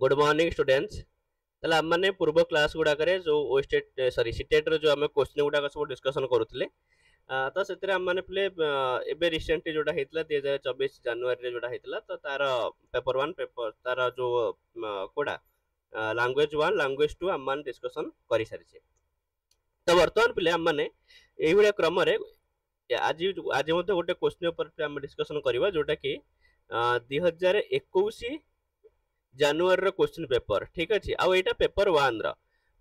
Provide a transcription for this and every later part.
Good morning students. ताले हम माने पूर्व क्लास गुडा करे जो ओस्टेट सॉरी सीटेट रो जो हम क्वेश्चन गुडा सब डिस्कशन करूथिले तो सेतरे हम माने प्ले एबे रिसेंटली जोटा हेतला 2024 जनवरी रे जोटा हेतला तो तार पेपर 1 पेपर तार जो कोडा लैंग्वेज 1 लैंग्वेज 2 हम मान डिस्कशन करि सारिछे। तो वर्तमान प्ले हम माने एही बडा क्रम रे आज आज मध्ये गोटे क्वेश्चन ऊपर हम डिस्कशन करबा जोटा कि 2021 जनवरी क्वेश्चन पेपर ठीक अच्छे आईटा पेपर 1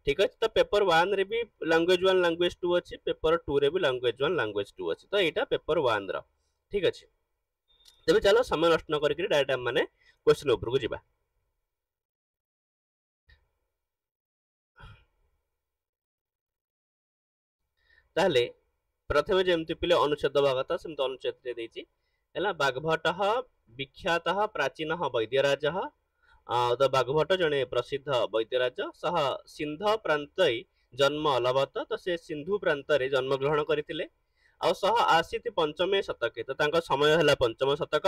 ठीक अच्छे। तो पेपर 1 रे भी लैंग्वेज 1 लैंग्वेज 2 अच्छी पेपर 2 रे भी लैंग्वेज 1 लैंग्वेज 2 अच्छी तो यहाँ पेपर 1 ठीक अच्छे। तेज चलो समय नष्ट न करके डायरेक्ट हम माने क्वेश्चन ऊपर को जीवा। ताहले प्रथमे जेमति पिले अनुच्छेद भागत सेमति अनुच्छेद रे देछि हैला बागभट्टः विख्यातः प्राचीनः वैद्यराजः द बागभट्ट जने प्रसिद्ध वैद्यराज सह सिंध प्रांत जन्म अलबत तो से सिंधु प्रांत रे जन्म ग्रहण करथिले आ सह आसीति पंचमे शतके तो तांका समय हला पंचम शतक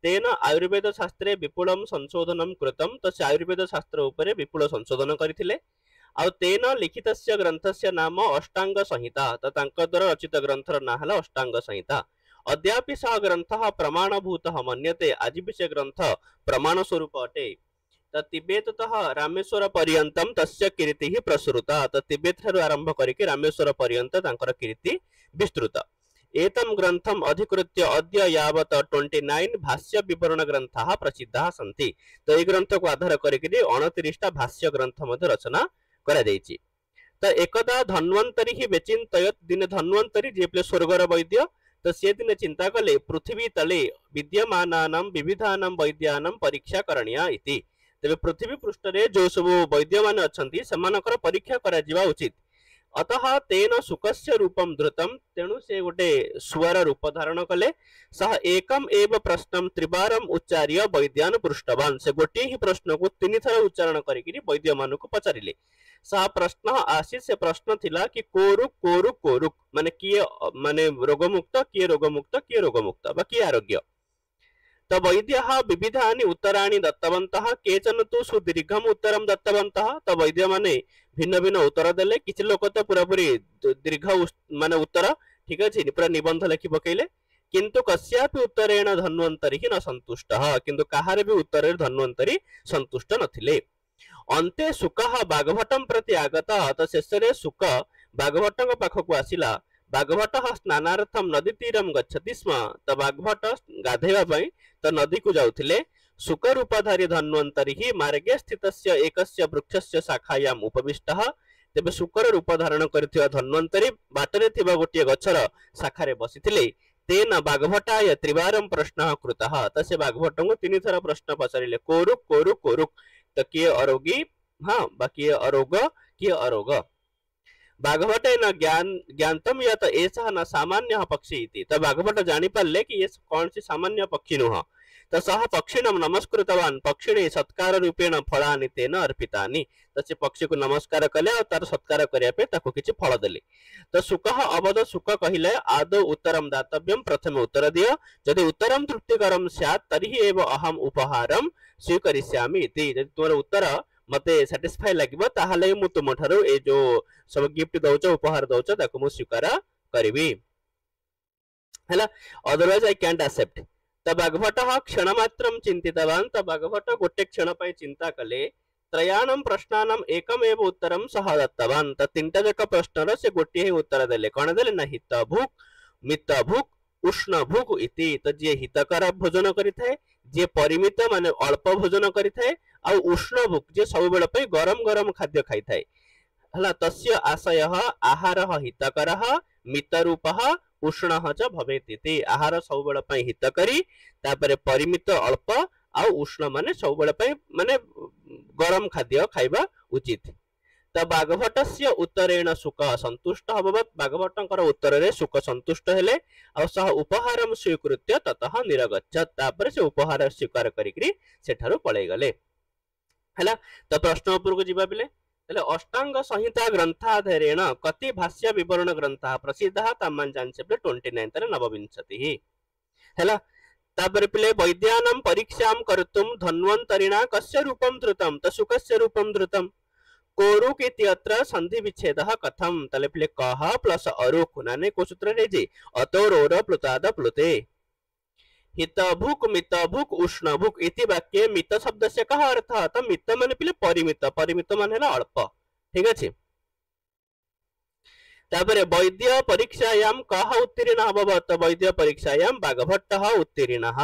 तेन आयुर्वेद शास्त्रे विपुलम संशोधनम कृतम तो से आयुर्वेद शास्त्र उपरे विपुल संशोधन करथिले आ तेन लिखितस्य ग्रंथस्य नाम अष्टांग संहिता तो तांका द्वारा रचित ग्रंथर ना हला अष्टांग संहिता अद्यापि सह ग्रंथः प्रमाणभूतः मन्यते आज भी से ग्रंथ प्रमाण स्वरूप अटे। तिबेततः रामेश्वर पर्यंतम तस्य कीर्ति प्रसृता तो तिबेत ठारू आरंभ करके रामेश्वर पर्यंत तांकर कीर्ति विस्तृत एतम ग्रंथम अधिकृत्य अद्य यावत 29 भाष्य विवरण ग्रंथाः प्रसिद्धाः सन्ति। तो ये ग्रंथ को आधार करके 29 भाष्य ग्रंथ मध्य रचना करा जायछि। तो एकदा धन्वंतरी ही बेचिंतयत दिन धन्वंतरी जे स्वर्गर वैद्य तो से दिन चिंता कले पृथ्वी तले विद्यमानानां विविधानां वैद्यानां परीक्षा करणीया इति। तेरे पृथ्वी पृष्ठ रे जो सब वैद्य मान अछंती समानकर परीक्षा करा जिवा उचित अतः तेन सुकस्य रूपम धृतम तेणु से गोटे सुवर रूप धारण कले सह एकम एव प्रश्नम त्रिबारम उच्चार्य वैद्यान पृष्ठवान से गोटे ही प्रश्न को तीन थर उच्चारण करिकरी वैद्य मान को पचारिले सह प्रश्न आसी से प्रश्न थिला कि कोरुक कोरुक कोरुक माने किए माने रोगमुक्त किए रोगमुक्त किए रोगमुक्त बा किए आरोग्य तो वैद्यः विविधानि उत्तराणि दत्तवन्तः केचन तो सुदीर्घम उत्तरम दत्तवन्तः तो वैद्य माने भिन्न भिन्न उत्तर देले किछि लोक तो पूरा पूरी दीर्घ माने उत्तर ठीक अछि पूरा निबंध लिखि पकेले किंतु कस्यापि उत्तरेण धन्वंतरी न संतुष्टः किंतु कहारे भी उत्तरे धन्वंतरी संतुष्ट नथिले। अन्ते सुकः बागभट्टं प्रति आगतः तो शेषरे सुक बागभट्टଙ୍କ पाखକୁ ଆସିଲା बागभट्टः स्नानार्थम नदी तीरम गच्छति स्म तो बागभट्ट गाधेवा पई तो नदी को जाउथिले सुक रूपधारी धन्वंतरी ही मार्गे स्थितस्य एकस्य वृक्षस्य शाखायाम उपविष्टः तेबे सुकर रूप धारण करथिबा धन्वंतरी बाटरे थिबा गोटिए गछर शाखारे बसिथिले तेन बागभट्टाय त्रिवारम प्रश्न कृतः त से बागभट्टଙ୍କୁ तीन थर प्रश्न पचारिले कोरुक कोरुक कोरुक तो किए अरोगी हां बाकी अरोग किए अरोग बागभट्ट न ज्ञातम यत ऐसा न सामान्य पक्षी इति तो बागभट्ट जानी पारले कि ये कौन सी सामान्य पक्षी नुह तो सह पक्षिणम नमस्कृतवान पक्षिणे सत्कार रूपेण फलानि तेन अर्पितानि तो से पक्षी को नमस्कार कले और तार सत्कार करिया पे ताको किछि फल देले। तो सुकः अवद सुक कहिले आदौ उत्तरम दातव्यम प्रथमे उत्तर दियो यदि उत्तरम तृप्तिकरम स्यात् तर्हि एव अहम उपहारम स्वीकरिष्यामि इति यदि तोर उत्तर मते सैटिस्फाई लागिबो ताहाले मु तुम ठारो ए जो सब गिफ्ट दउच उपहार दउच ताको मु स्वीकार करबी हैला अदरवाइज आई कैंट एक्सेप्ट। तो बागभट्टः क्षणमात्रं चिंतितवान तो बागभट्ट गोटे क्षण पई चिंता कले त्रयाणां प्रश्नानां एकमेव उत्तरं सह दत्तवान तो तीनटा जक प्रश्नर से गोटे ही उत्तर देले कोन देले ना हित भूख मित भूख उष्ण भूख इति। तो जे हितकर भोजन करिथाय जे परिमित माने अल्प भोजन करिथाय आ उष्ण भूख जे सब बेले पई गरम गरम खाद्य खाइथाय हला तस्य आशयः आहारः हितकरः मितरूपः उष्णः च भवेत् इति। आहार सब बेले पई हितकरी तापरे परिमित अल्प आ उष्ण माने सब बेले पई माने गरम खाद्य खाइबा उचित। त बागभट्टस्य उत्तरेण सुक संतुष्ट अभवत् बागभट्टଙ୍କର उत्तରରେ सुक संतुष्ट हेले आ सह उपहारम स्वीकृत्य ततः निरगच्छत् तापरे से उपहार स्वीकार करिकरी सेठारो पळै गले हला। तो प्रश्न ऊपर को जीवा बिले तले अष्टांग संहिता ग्रंथाधारेण कति भाष्य विवरण ग्रंथ प्रसिद्ध तामान जानसे 29 तले नवविंशति हला। तापर पिले वैद्यानां परीक्षां कर्तुं धन्वन्तरिणा कस्य रूपं धृतं त शुकस्य रूपं धृतं कोरुक इति अत्र संधि विच्छेदः कथं तले पिले कह प्लस अरुक नाने को सूत्र रे जे अतोरोर प्लुताद प्लुते हितभुक मितभुक उष्णभुक इति वाक्ये मित शब्द से कहा अर्थ त मित माने पिले परिमित परिमित माने अल्प ठीक अछि तापर वैद्य परीक्षायां कह उत्तीर्ण अभवत वैद्य परीक्षायां बाघभट्टः उत्तीर्णः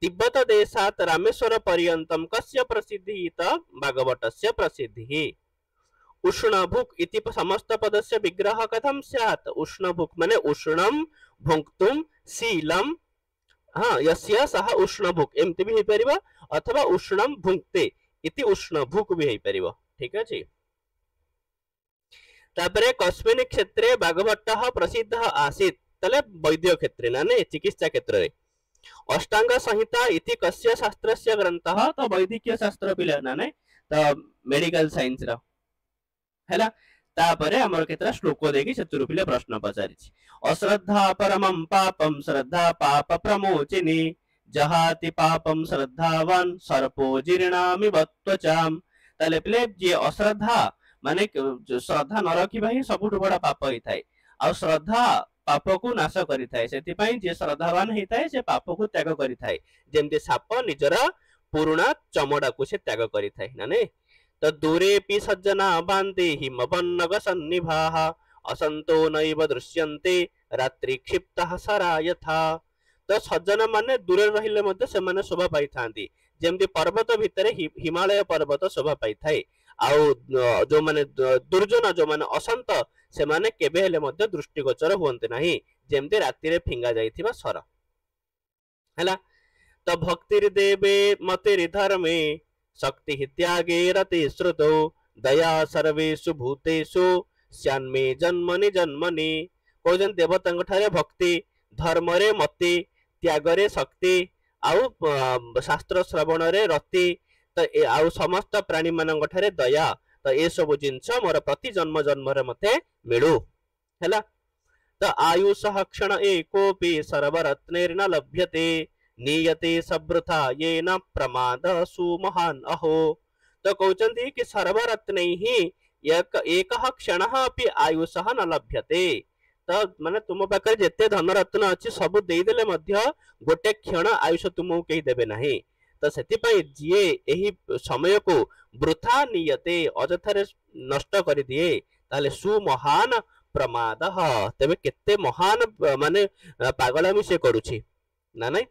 तिब्बत देशात् रामेश्वर पर्यन्तं कस्य प्रसिद्धिः त बाघभट्टस्य प्रसिद्धिः उष्णभुक इति समस्त पदस्य विग्रह कथं स्यात् उष्णभुक माने उष्णं भुक्तुं शीलं हाँ यस्य सह उष्णभुक एमती भी हेई अथवा उष्णं भुक्ते इति उष्णभुक भी हेई परिबो ठीक अछि तापरे कस्मिन् क्षेत्रे बाघभट्टः प्रसिद्धः आसीत् तले वैद्य क्षेत्रे नाने चिकित्सा क्षेत्र रे अष्टांग संहिता इति कस्य शास्त्रस्य ग्रंथः तो वैदिकीय शास्त्र पिला नाने तो मेडिकल साइंस रा हैला तापरे हमर केतरा श्लोक देकी सेतुरु पिले प्रश्न पचारिछि अश्रद्धा परमं पापं श्रद्धा पाप प्रमोचिनी जहाति पापं श्रद्धावान सर्पो जीर्णामि त्वचाम तले पिले जे अश्रद्धा माने श्रद्धा न रखिबा ही सबुठु बड़ा पाप होई थाए आ श्रद्धा पाप को नाश करि थाए सेति पई जे श्रद्धावान हेई थाए से पाप को त्याग करि थाए जेमते साप निजरा पुरुणा चमड़ा को से त्याग करि थाए नाने तो दूरेपि सज्जना बान्ते हिमवन्नग सन्निभाः असंतो नैव दृश्यन्ते रात्रि क्षिप्तः सरा यथा तो सज्जन माने दूरे रहिले मध्ये से माने शोभा पाई थांती जेमती पर्वत भितरे हिमालय पर्वत शोभा पाई थाए आउ जो माने दुर्जन जो माने असंत से माने केबे हेले मध्ये दृष्टिगोचर होंते नाही जेमती राति रे फिंगा जाईथिबा सर हैला तो भक्तिर देवे मते धर्मे शक्ति त्यागे रते श्रुतौ दया सर्वेषु भूतेषु स्यान्मे जन्मनि जन्मनि कोजन देवतांग ठारे भक्ति धर्म रे मति त्याग रे शक्ति आउ शास्त्र श्रवण रे रति तो आउ समस्त प्राणी मानंग ठारे दया तो ए सब जिंस मोर प्रति जन्म जन्म रे मते मिलू हैला तो आयुषः क्षण एकोपि सर्वरत्नेर्न लभ्यते नियते सब्रथा येन प्रमाद सुमहान अहो तो कहते कि सर्वरत्न ही एक क्षण अपि आयुषः न लभ्यते तो माने तुम पाखे जेते धन रत्न अच्छी सब देदेले मध्य गोटे क्षण आयुष तुमको कहीं देबे नहीं तो सेति पई जिए एही समय को वृथा नियते अजथारे नष्ट कर दिए ताले सुमहान प्रमाद तेबे केते महान माने पागलामी से करूछि ना नहीं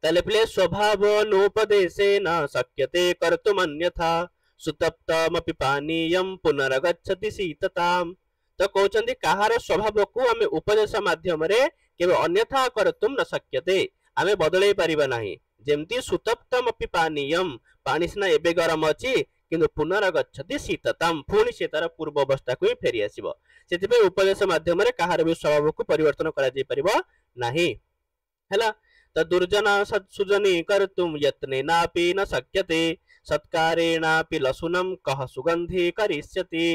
तले पिले स्वभाव नोपदेशेन शक्यते कर्तुम् अन्यथा सुतप्तमपि पानीयं पुनर्गच्छति शीतताम् तो कहउचंदी कहार स्वभाव को आमे उपदेश माध्यम रे केबे अन्यथा कर्तुम् न शक्यते आमे बदलै परिबा नाही जेमती सुतप्तमपि पानीयं पानी सिना एबे गरम अछि किंतु पुनर्गच्छति शीतताम् पुणी से तार पूर्व अवस्था को फेरी आसीबो सेति पे उपदेश माध्यम रे कहार भी स्वभाव को परिवर्तन करा जाय परिबो नाही हैला तो दुर्जना सत्सुजनी कर्तुं यत्नेनापि न शक्यते सत्कारेणापि लसुनं कह सुगंधि करिष्यति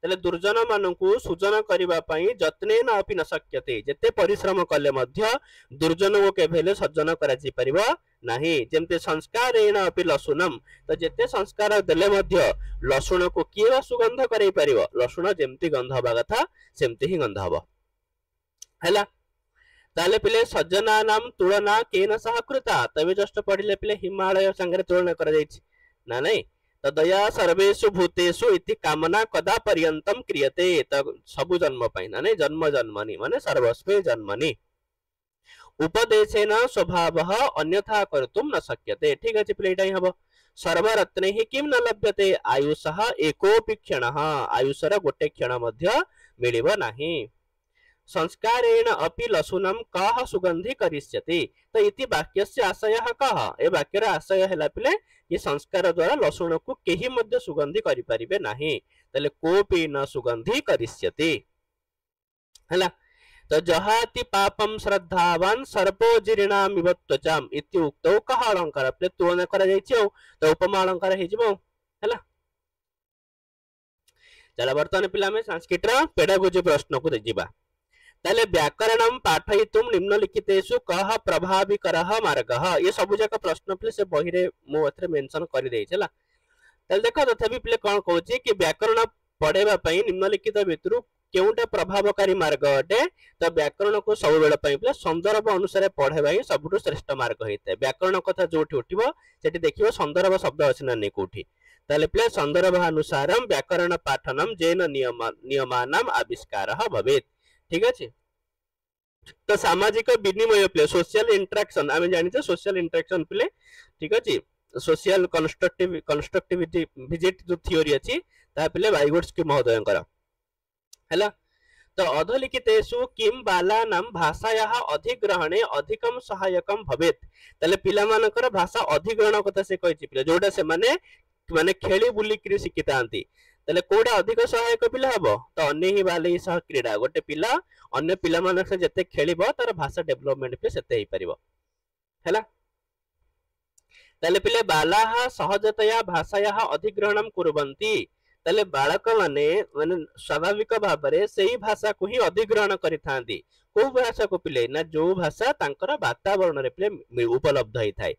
तले दुर्जन मानकु सुजन करिबा पई यत्नेन अपि न शक्यते जेते परिश्रम कले मध्य दुर्जन को केभेले सज्जन करा जी परिबा नाही जेमते संस्कारेण अपि लसुनं तो जेते संस्कार देले मध्य लसुन को किवा सुगंध करै परिबो लसुन जेमती गंध हबा कथा सेमती ही गंध हबो हैला ताले पिले सज्जना नाम तुलना केन सह कृता तबे जस्ट पढ़िले पिले हिमालय संगे तुलना करा जायछि ना नहीं तो दया सर्वेषु भूतेषु इति कामना कदा पर्यंतम क्रियते त सबु जन्म पई ना नहीं जन्म जन्मनि माने सर्वस्वे जन्मनि उपदेशेन स्वभावः अन्यथा कर्तुं न शक्यते ठीक अछि पिले एटाई हबो सर्वरत्नैः किं न लभ्यते आयुषः एकोपि क्षणः आयुषर गोटे क्षण मध्य मिलिबो नाही संस्कारेण अपि लसुनं कह सुगंधि करिष्यति तो इति वाक्यस्य आशयः कह ए वाक्यर आशय हैला पिले ये संस्कार द्वारा लसुन को केही मध्य सुगंधि करि परिबे नाही तले कोपि न सुगंधि करिष्यति हैला तो जहाति पापम श्रद्धावान सर्पो जीर्णामि त्वचाम इति उक्तौ कह अलंकार पिले तुलना करा जायछि तो उपमा अलंकार हे जिवो हैला चला वर्तमान पिला में संस्कृत रा पेडागोजी प्रश्न को जिबा ताले व्याकरणं पाठयितुं निम्नलिखितेषु कः प्रभाविकरः मार्गः ये सब जाक प्रश्न पे से बही रे मो एथरे मेंशन कर देइ छला ताले देखो तथापि प्ले कोन कहूची कि व्याकरण पढ़ेबा पई निम्नलिखित भितरु केउटा प्रभावकारी मार्ग अटे तो व्याकरण को सब बेले पई प्ले संदर्भ अनुसार पढ़ेबा ही सबुठु श्रेष्ठ मार्ग होइते व्याकरण कथा जोठी उठिबो सेठी देखिबो संदर्भ शब्द अछि ना नै कोठी ताले प्ले संदर्भानुसारम व्याकरण पाठनम जेन नियमानाम आविष्कारः भवेत् ठीक अछि तो सामाजिक विनिमय प्ले सोशल इंटरेक्शन आमे जानिते सोशल इंटरेक्शन प्ले ठीक अछि सोशल कंस्ट्रक्टिविटी विजिट जो थ्योरी अछि ता प्ले बाइगोट्स्की महोदयंकर हैला तो अधोलिखितेषु किम बालानां भाषायाः अधिग्रहणे अधिकम सहायकम भवेत् तले पिला मानकर भाषा अधिग्रहण कथा से कहिछि पिला जोटा से माने खेली बुली क्रि शिखितांती तले कोडा अधिक सहायक पिला हबो तो अन्य ही बाले सह क्रीडा गोटे पिला अन्य पिला मानक से जते खेलिबो तार भाषा डेवलपमेंट पे सेते ही परिबो हैला तले पिले बालाः सहजतया भाषायाः अधिग्रहणं कुर्वन्ति तले बालक माने स्वाभाविक भाव में सही भाषा को ही अधिग्रहण करिथांती को भाषा को पिले ना जो भाषा तांकर वातावरण रे पिले उपलब्ध होई थाए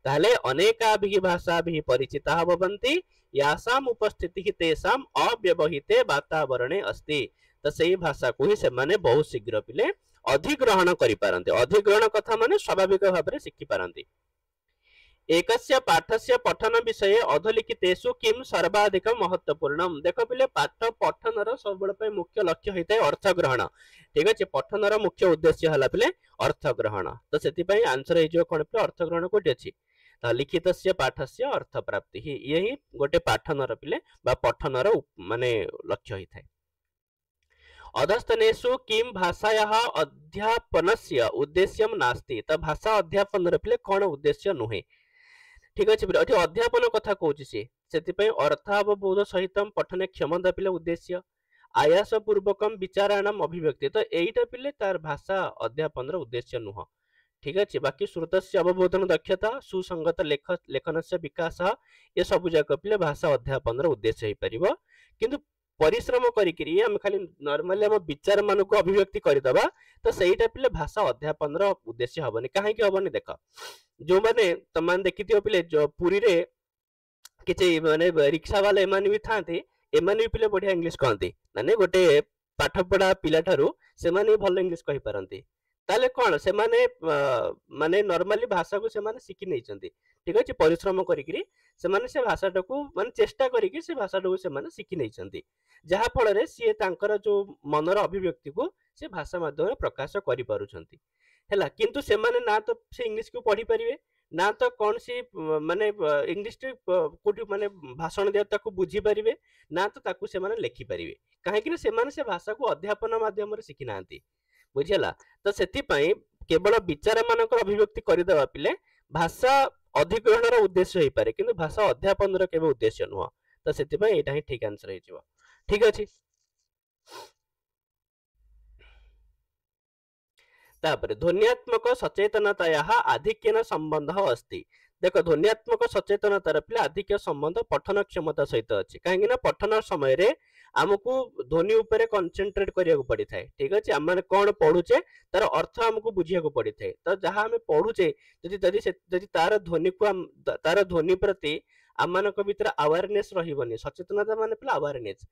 ताले अनेकाभिः भाषाभिः परिचिताः भवन्ति यासाम उपस्थितिः तेषाम अव्यवहिते वातावरणे अस्ति तो सही भाषा को ही से माने बहुत शीघ्र पिले अधिग्रहण करि पारन्ति अधिग्रहण कथा माने स्वाभाविक भाव में शिखि पारन्ति एकस्य पाठस्य पठन विषय अधोलिखितेषु किम सर्वाधिक महत्वपूर्णम देखो पिले पाठ पठनर सबबेले पे मुख्य लक्ष्य होइते अर्थ ग्रहण ठीक अछि पठनर मुख्य उद्देश्य हला पिले अर्थ ग्रहण तो सेति पई आंसर हे जो कोन पे अर्थ ग्रहण कोठी अछि त लिखितस्य पाठस्य अर्थ प्राप्ति यही गोटे पाठनर पिले बा पठनर माने लक्ष्य होइथाय अधस्तनेषु किम भाषायाः अध्यापनस्य उद्देश्यम नास्ति त भाषा अध्यापन रे पिले कोन उद्देश्य नुहे ठीक अछि अठी अध्यापन कथा कहूची सेति पई अर्थावबोध सहित पठन क्षमता पिले उद्देश्य आयास पूर्वकम विचाराणाम अभिव्यक्ति तो एइटा पिले तार भाषा अध्यापन रो उद्देश्य नुह ठीक अछि बाकी श्रुतस्य अवबोधन दक्षता सुसंगत लेखनस्य विकास ये सब जाक पिले भाषा अध्यापन रो उद्देश्य हे परिबो किंतु परिश्रम करिकरी हम खाली नॉर्मली हम विचार मान को अभिव्यक्ति करदबा तो सहीटा पिले भाषा अध्यापन रो उद्देश्य हबनी काहे कि हबनी देख जो माने तमान देखिथियो पिले जो पुरी रे किछि माने रिक्शा वाला एमान भी थांते एमान भी पिले बढ़िया इंग्लिश कहंती माने गोटे पाठ पढ़ा पिला ठारू से माने भल इंग्लिश कहि पारंती ताले कोन से माने नॉर्मली भाषा को से माने सिखि नै चंती ठीक अछि परिश्रम करिकरी से माने से भाषाटा को माने चेष्टा करिकरी से भाषाटा को से माने सिखि नै चंती जहा फल रे सी तांकर जो मनर अभिव्यक्ति को से भाषा माध्यम प्रकाश करि पारुछंती हैला किंतु से माने ना तो से इंग्लिश को पढ़ी परिवे ना तो कौन सी माने इंग्लिश कोठी माने भाषण दिया ताको बुझी परिवे ना तो ताको से माने लिखि परिवे काहे कि से माने से भाषा को अध्यापन माध्यम रे सिखि नांती बुझिला तो सेति पई केवल विचार मानकर अभिव्यक्ति करिदबा पिले भाषा अधिग्रहण रो उद्देश्य होई पारे किंतु भाषा अध्यापन रो केबे उद्देश्य नुह तो सेति पई एटा ही ठीक आंसर हे जिवो ठीक अछि तापर ध्वन्यात्मक सचेतनतायाः आधिक्येन संबंध अस्ति देखो ध्वन्यात्मक सचेतनतार पिले आधिक्य संबंध पठन क्षमता सहित अछि काहेकि ना पठन समय रे हमकु ध्वनि ऊपर कंसंट्रेट करिया को पड़ी थाए ठीक अछि हम माने कोन पढुचे तार अर्थ हमकु बुझिया को पड़ी थाए तो जहां हमें पढुचे जदि तार ध्वनि को तार ध्वनि प्रति आमानक भीतर अवेयरनेस रहिबनी सचेतनता माने पिले अवेयरनेस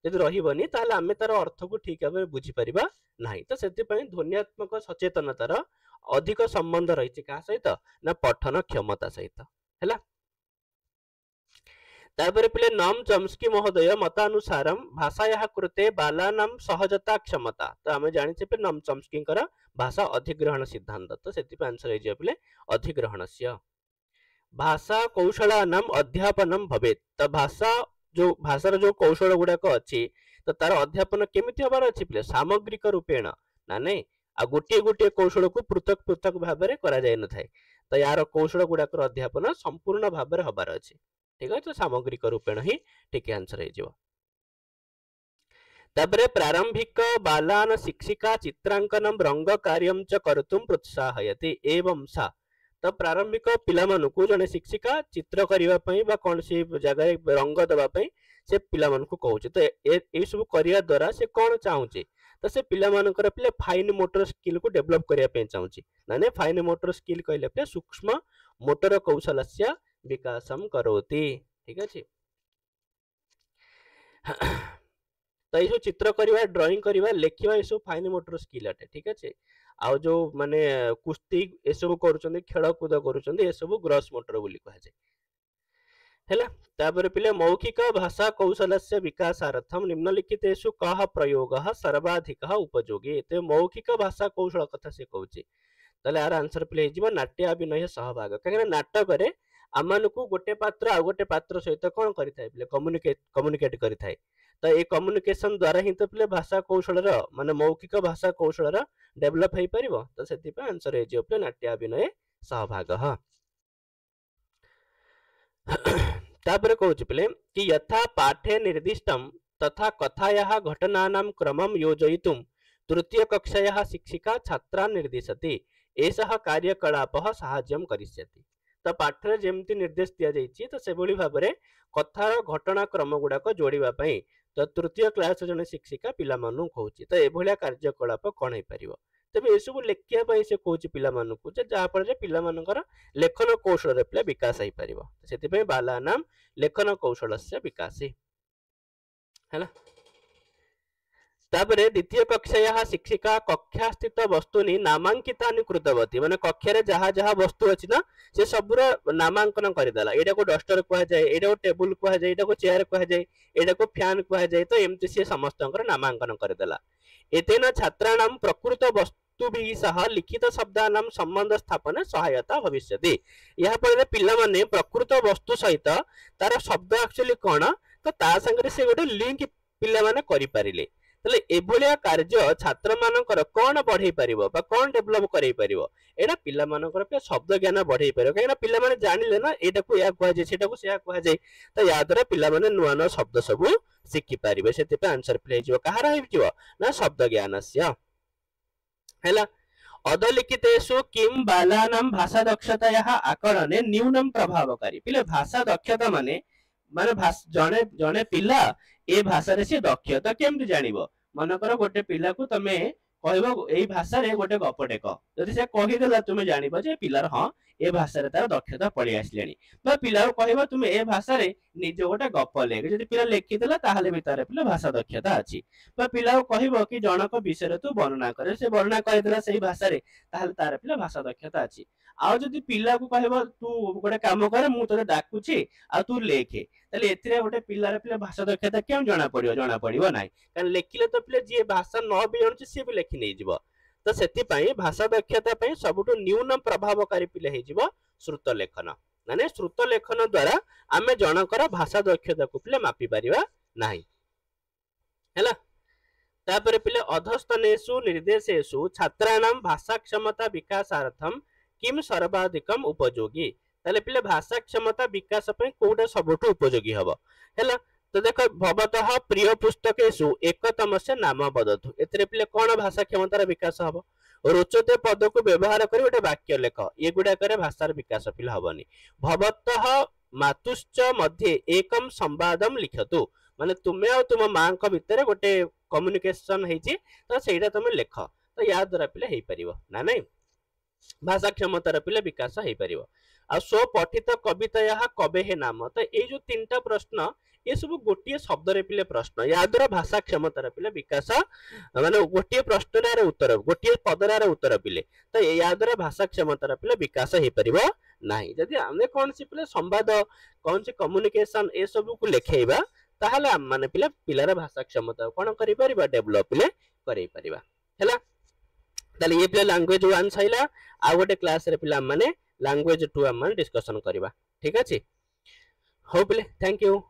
यदि रहिबनी ताले आमे तार अर्थ को ठीक भाबे बुझी परिबा नाही तो सेति पई ध्वन्यात्मक सचेतनतार अधिक संबंध रहिछि का सहित ना पठन क्षमता सहित हैला तापर पिले नम चम्स्की महोदय मतानुसारम भाषायाः कृते बालानां सहजता क्षमता तो आमे जानिछे पे नम चम्स्कींकर भाषा अधिग्रहण सिद्धांत तो सेति पे आंसर हे जे पिले अधिग्रहणस्य भाषा कौशलानां अध्यापनम भवेत् तो भाषार जो कौशल गुडाक अछि तो तार अध्यापन केमिति हबार अछि पिले सामग्रिक रूपेण ना नै आ गोटे गोटे कौशल को पृथक पृथक भाव में करा जाय न थाए तो यार कौशल गुडाकर अध्यापन संपूर्ण भाव में हबार अछि ठीक है तो सामग्रिक रूपेण ही ठीक आंसर हे जिवो तापरे प्रारंभिक बालान शिक्षिका चित्रांकनम रंग कार्यम च कर्तुम प्रोत्साहयति एवं सा तो प्रारंभिक पिला मानकु जने शिक्षिका चित्र करिवा पई बा कोन सी जगह रंग दबा पई से पिला मानकु कहउचे तो ए सब करिया द्वारा से कोन चाहूचे तो से पिला मानकर पिले फाइन मोटर स्किल को डेवलप करिया पे चाहूची माने फाइन मोटर स्किल कहले पे सूक्ष्म मोटर कौशलस्य विकासम करोति ठीक अछि। तो ये चित्र करवा ड्राइंग करवा लेखिवा ये सब फाइन मोटर स्किल अटे ठीक अच्छे। आउ जो माने कुस्ती ए सब करूछन्ते खेल कूद करूछन्ते ए सब ग्रॉस मोटर बोली कहा जाय हैला। तापर पिले मौखिक भाषा कौशलस्य विकासार्थम निम्नलिखितेषु कः प्रयोगः सर्वाधिकः उपयोगी। तो मौखिक भाषा कौशल कथा से कहूची ताले आर आंसर पिले हिजिबो नाट्य अभिनय सहभाग काहे नाटक रे आमानकु गोटे पात्र आ गोटे पात्र सहित कोन करिथाय पिले कम्युनिकेट करिथाय। तो ये कम्युनिकेशन द्वारा ही तो पिले भाषा कौशल माने मौखिक भाषा कौशल डेवलप हो पारिबो। तो सेति पे आंसर हे जे पिले नाट्य अभिनय सहभाग। तापर कहूची पिले कि यथा पाठे निर्दिष्टम तथा कथायाः घटनानां क्रमं योजयितुं तृतीय कक्षायाः शिक्षिका छात्रान् निर्दिशति एषः कार्यकलापः साहाय्यं करिष्यति। तो पाठ रे जेमति निर्देश दिया जाइछि तो से भली भाबरे कथार घटना क्रम गुडाक जोड़िबा पई तो तृतीय क्लास जने शिक्षिका पिला मानु कहूची। तो ए भलिया कार्यकलाप कोन हे परिबो तबे ए सब लेखिया पई से कहूची पिला मानु को जहा पर जे पिला मानकर लेखन कौशल रे पिला विकास हे परिबो। सेति पई बाला नाम लेखन कौशलस्य विकासी हैला। तापरे द्वितीय कक्षायाः शिक्षिका कक्षा स्थित वस्तुनि नामांकितानि कृतवती माने कक्षा रे जहा जहा वस्तु अछि ना से सबुर नामांकन करदेला। एटा को डस्टर कहा जाय एटा को टेबल कहा जाय एटा को चेयर कहा जाय एटा को फैन कहा जाय। तो एमति से समस्तंकर नामांकन करदेला। एतेन छात्राणां प्रकृत वस्तुभिः सह लिखित शब्दानां संबंध स्थापन सहायता भविष्यति। यहा पर पिला माने प्रकृत वस्तु सहित तार शब्द एक्चुअली कोन तो ता संगे से गोटे लिंक पिला माने करि पारिले तले एभलिया कार्य छात्र मानकर कोन बढ़ई परिबो बा कोन डेवलप करई परिबो एडा पिला मानकर पे शब्द ज्ञान बढ़ई परिबो काहेना पिला माने जानिले ना एटा को या कहा जाय सेटा को सेया कहा जाय। तो या द्वारा पिला माने नुवा नुवा शब्द सब सिखि पारिबे सेते पे आंसर प्ले हिजो कहार हिजो ना शब्द ज्ञानस्य हैला। अधलिखितेषु किम बालानां भाषा दक्षतायाः आकलने न्यूनम प्रभावकारी पिले भाषा दक्षता माने माने जने जने पिला ए भाषा रे से दक्षता केमति जानिबो मनकर गोटे पिला को तमे कहबो एई भाषा रे गोटे गपटे क जदि से कहि देला तुमे जानिबो जे पिलार हां ए भाषा रे तार दक्षता पड़ी आसलेनी। तो पिला को कहबो तुमे ए भाषा रे निजे गोटे गप लेख जदि पिला लेखि देला ताहाले भी तार पिला भाषा दक्षता अछि। तो पिला को कहबो कि जनक विषय रे तू वर्णना करे से वर्णना कहि देला सेही भाषा रे ताहाले तार पिला भाषा दक्षता अछि। आ जदि पिला को कहबो तू गोटे काम करे मु तोरे डाकुछि आ तू लेखे ताले एथिरे गोटे पिलार पिला भाषा दक्षता केम जणा पड़िबो नाही कारण लेखिले तो पिले जे भाषा न भी जानछि से भी लेखि नै जिवो। तो सेति पई भाषा दक्षता पई सबुठु न्यून प्रभावकारी पिले हे जिवो श्रुत लेखन माने श्रुत लेखन द्वारा आमे जनकर भाषा दक्षता को पिले मापी परिबा नाही हैला। तापर पिले अधस्तनेषु निर्देशेषु छात्राणां भाषा क्षमता विकासार्थम किम सर्वाधिकम उपयोगी ताले पिले भाषा क्षमता विकास पे कोडा सबुठु उपयोगी हबो हैला। तो देखो भवतः प्रिय पुस्तकेषु एकतमस्य नाम वदतु एतरे पिले कोन भाषा क्षमतार विकास हबो रोचते पद को व्यवहार करी गोटे वाक्य लेख ये गुडा करे भाषार विकास पिले हबनी। भवतः मातुश्च मध्ये एकम संवादम लिखतु माने तुमे आ तुम मां को भितर गोटे कम्युनिकेशन हेची तो सेटा तुम लेख तो या द्वारा पिले हेई परिबो ना नै भाषा क्षमतार पिले विकास हेई परिबो। आ स्व पठित कवितायाः कवेः नाम तो ये जो तीनटा प्रश्न ये सब गोटे शब्द रे पिले प्रश्न या द्वारा भाषा क्षमतार पिले विकास माने गोटे प्रश्न रे उत्तर गोटे पद रे उत्तर पिले तो या द्वारा भाषा क्षमतार पिले विकास हेई परिबो नाही। जदि आमे कोन से पिले संवाद कोन से कम्युनिकेशन ए सब को लेखेबा ताहाले हम माने पिले पिलार भाषा क्षमता कोन करि परिबा डेवलप पिले करि परिबा हैला। ताले ये पिले लैंग्वेज 1 सैला आ गोटे क्लास रे पिला माने लैंग्वेज 2 हम डिस्कशन करबा ठीक अछि हो पिले थैंक यू।